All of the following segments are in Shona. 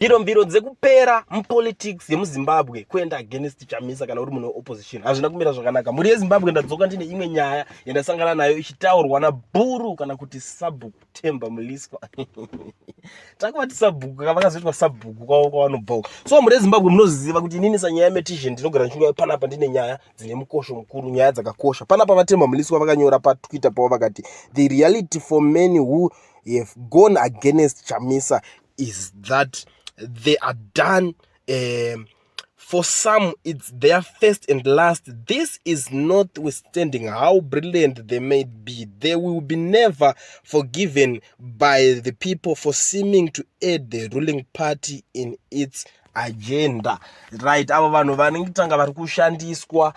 Mbiro dzekupera mupolitics yemuZimbabwe kuenda against Chamisa kana uri munhu opposition hazvina kumira zvakanaka. Muri yeZimbabwe ndadzoka ndine imwe nyaya yandasangana nayo ichitaurwa nabhuru kana kuti sabhuku Temba Mliswa. Takavati sabhuku vakazoitwa sabhuku kwavo kwavanobva. So muri yeZimbabwe munoziva kuti inini sanyaya yemetizhen ndinogara ndichinge panapa ndine nyaya dzine mukosho mukuru, nyaya dzakakosha. Panapa vaTemba Mliswa vakanyora paTwitter pavo vakati the reality for many who have gone against Chamisa is that they are done. For some, it's their first and last. This is notwithstanding how brilliant they may be. They will be never forgiven by the people for seeming to aid the ruling party in its agenda. Right, ava vanhu vanengitanga vari kushandiswa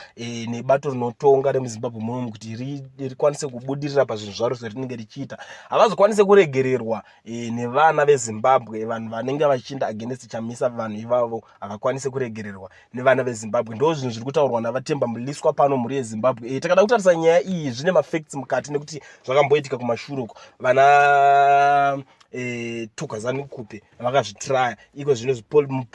nebato rinotonga remuZimbabwe munomu kuti rikwanise kubudirira pazvinhu zvaro zvarinenge richiita. Havazokwanise kuregererwa nevana veZimbabwe, vanhu vanenge vachienda against Chamisa. Vanhu ivavo havakwanise kuregererwa nevana veZimbabwe. Ndo zvinhu zviri kutaurwa navaTemba Mliswa pano muri yeZimbabwe. Takada kutarisa nyaya iyi zvine mafacts mukati nekuti zvakamboitika kumashure uko. Vana Tukazani kupe vakazvitraya iko zvino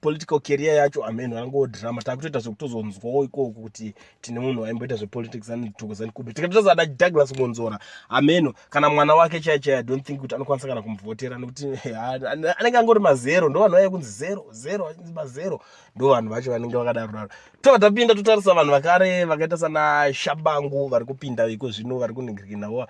political career yacho ameno angodrama. Takutoita zvekutozonzwawo ikoko kuti tine munhu aimboita zvepolitics ani Tukazani kupe. Tikatozada Douglas Monzora ameno kana mwana wake chaicha I don't think kuti anokwanisa kana kumuvhotera nekuti anenge angori mazero. Ndo vanhu vaiye kunzi zero achinzi mazero. Ndo vanhu vacho vanenge vakadaro. Tapinda totarisa vanhu vakare vakaita sana Shabangu vari kupinda iko zvino vari kuningirinawo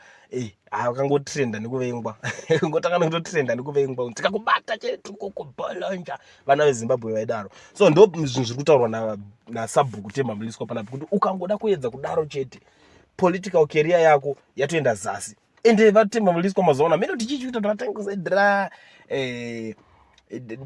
vakangotrenda nekuvengwa. Ngotakana kutotrenda nekuvengwa. Tikakubata chetu kokobolonja vana veZimbabwe vaidaro. So ndo zvinhu zviri kutaurwa nasabhuku Temba Mliswa panapa kuti ukangoda kuedza kudaro chete political career yako yatoenda zasi. Ende vaTemba Mliswa mazoona meno tichichuita tatangu kusaidira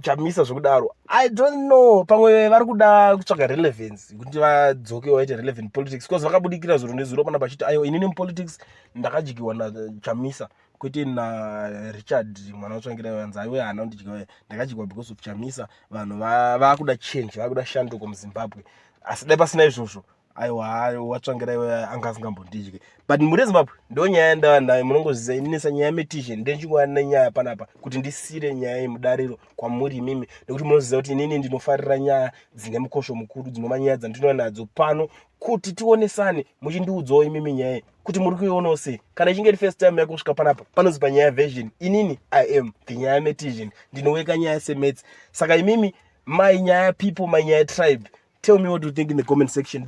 Chamisa zvokudaro. I don't know, pamwe vari kuda kutsvaga relevance kuti vadzoke vaite relevant politics because vakabudikira zuro nezuro pana pachiti ayo inini politics ndakajikiwa naChamisa kwete naRichard mwana watsvangira wanza aiwe hana ndijikwa ndakajikiwa because of Chamisa. Vanhu vakuda change, vakuda shanduko muZimbabwe. Asi dai pasina izvozvo aiwa watsvangira iwe anga asingambondijike. But muri yeZimbabwe ndo nyaya ndavanayo munongoziva inini sanyaya yemetizhen ndenjingwa nenyaya panapa kuti ndisire nyaya yemudariro kwamuri imimi nekuti munoziva kuti inini ndinofarira nyaya dzine mukosho mukuru, dzinova nyaya dzandinoona nadzo pano kuti tionesane muchindiudzawo imimi nyaya kuti muri kuionawo sei. Kana ichinge iri first time yako kusvika panapa panozi panyaya version inini I am the nyaya yemetizhen ndinoweka nyaya semets. Saka imimi my nyaya people, my nyaya tribe, tell me what you think in the comment section.